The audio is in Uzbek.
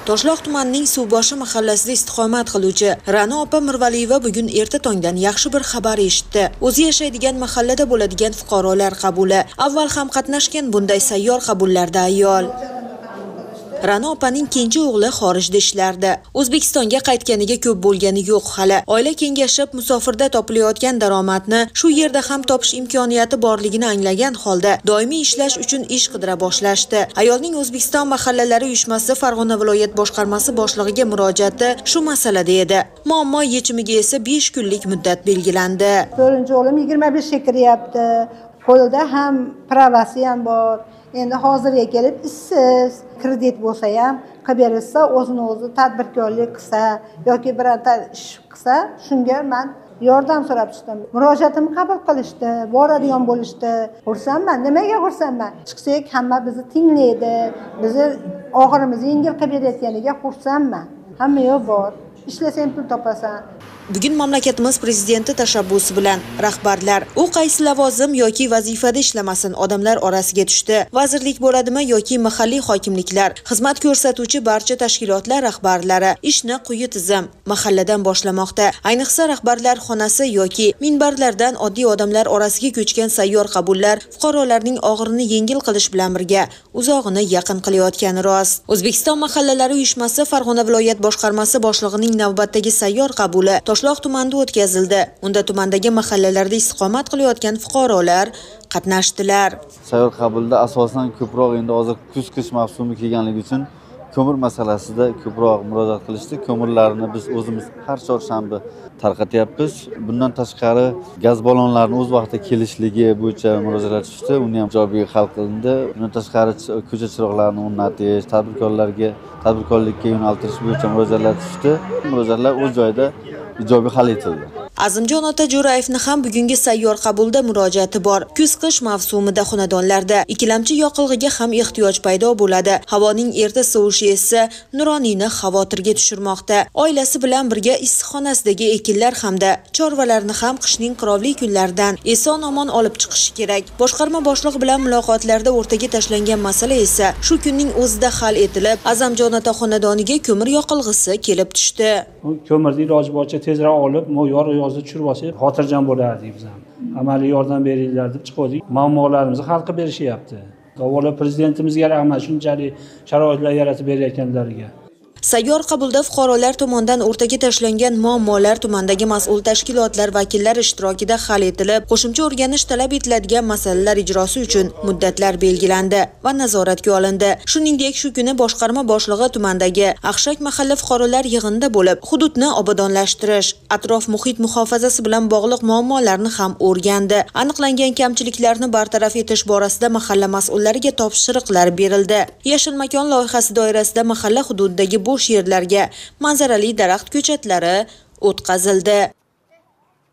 Toshloq tumanining Suvboshi mahallasida istiqomat qiluvchi Ra'no opa Mirvaliyeva bugun erta tongdan yaxshi bir xabar eshitdi. O'zi yashaydigan mahallada bo'ladigan fuqarolar qabuli. Avval ham qatnashgan bunday sayyor qabullarda ayol. Ra'no opaning kenja o'g'li xorijda ishlardi. O'zbekistonga qaytganiga ko'p bo'lgani yo'q hali. Oila kengashib, musofirda topilayotgan daromadni shu yerda ham topish imkoniyati borligini anglagan holda doimiy ishlash uchun ish qidira boshlashdi. Ayolning O'zbekiston mahallalari uyushmasi Farg'ona viloyat boshqarmasi boshlig'iga murojaati shu masalada edi. Muammo yechimiga esa 5 kunlik muddat belgilandi. To'rtinchi o'g'lim 25 ga kiryapti. Qo'lida ham pravasi ham bor. Endi hozirga kelib ishsiz, kredit bo'lsa ham qilib berilsa, o'zini o'zi tadbirkorlik qilsa yoki birorta ish qilsa, shunga men yordam so'rab chiqdim. Murojaatimni qabul qilishdi, boradigan bo'lishdi. Xursandman. Nimaga xursandman? Chiqsak hamma bizni tinglaydi, bizni og'irimizni yengil qilib berayotganiga xursandman. Hamma yo'q bor. Ishlasang pul topasan. Bugun mamlakatimiz prezidenti tashabbusi bilan rahbarlar u qaysi lavozim yoki vazifada ishlamasin odamlar orasiga tushdi. Vazirlik bo'ladimi yoki mahalliy hokimliklar, xizmat ko'rsatuvchi barcha tashkilotlar rahbarlari ishni quyi tizim mahalladan boshlamoqda. Ayniqsa rahbarlar xonasi yoki minbarlardan oddiy odamlar orasiga ko'chgan sayyor qabullar fuqarolarning og'irini yengil qilish bilan birga uzog'ini yaqin qilayotgani rost. O'zbekiston mahallalari uyushmasi Farg'ona viloyat boshqarmasi boshlig'ining navbatdagi sayyor qabuli Toshloq tumanida o'tkazildi. Unda tumandagi mahallalarda istiqomat qilayotgan fuqarolar qatnashdilar. Sayyor qabulda asosan ko'proq endi hozir kuz-qish mavsumi kelganligi uchun ko'mir masalasida ko'proq murojaat qilishdi. Ko'mirlarni biz o'zimiz har chorshanba tarqatyapmiz. Bundan tashqari gaz ballonlarining o'z vaqtida kelishligi bo'yicha murojaatlar tushdi. Uni ham ijobiy hal qilindi. Bundan tashqari ko'cha chiroqlarini o'rnatish, tadbirkorlikka yo'naltirish bo'yicha murojaatlar tushdi. Murojaatlar o'z joyida ijobiy hal etildi. Azimjon ota Jo'rayevni ham bugungi sayyor qabulda murojaati bor. Kuz-qish mavsumida xonadonlarda ikkilamchi yoqilg'iga ham ehtiyoj paydo bo'ladi. Havoning erta sovishi esa nuroniyni xavotirga tushirmoqda. Oilasi bilan birga issiqxonasidagi ekinlar hamda chorvalarni ham qishning qirovli kunlaridan eson-omon olib chiqishi kerak. Boshqarma boshlig'i bilan muloqotlarda o'rtaga tashlangan masala esa shu kunning o'zida hal etilib, Azamjon ota xonadoniga ko'mir yoqilg'isi kelib tushdi. Ko'mirni iloji boricha tezroq olib, yozda tushirib olsak, xotirjam bo'lardik biz ham. Amaliy yordam beringlar deb chiqdik. Muammolarimizni hal qilib berishyapti. Avvalo prezidentimizga rahmat, shunchalik sharoitlar yaratib berayotganlariga. Sayyor qabulda fuqarolar tomonidan o'rtaga tashlangan muammolar tumandagi mas'ul tashkilotlar vakillari ishtirokida hal etilib, qo'shimcha o'rganish talab etiladigan masalalar ijrosi uchun muddatlar belgilandi va nazoratga olindi. Shuningdek, shu kuni boshqarma boshlig'i tumandagi Aqshak mahalla fuqarolar yig'inida bo'lib, hududni obodonlashtirish, atrof muhit muhofazasi bilan bog'liq muammolarni ham o'rgandi. Aniqlangan kamchiliklarni bartaraf etish borasida mahalla mas'ullariga topshiriqlar berildi. Yashil makon loyihasi doirasida mahalla hududidagi bo'sh yerlarga manzarali daraxt ko'chatlari o'tqazildi.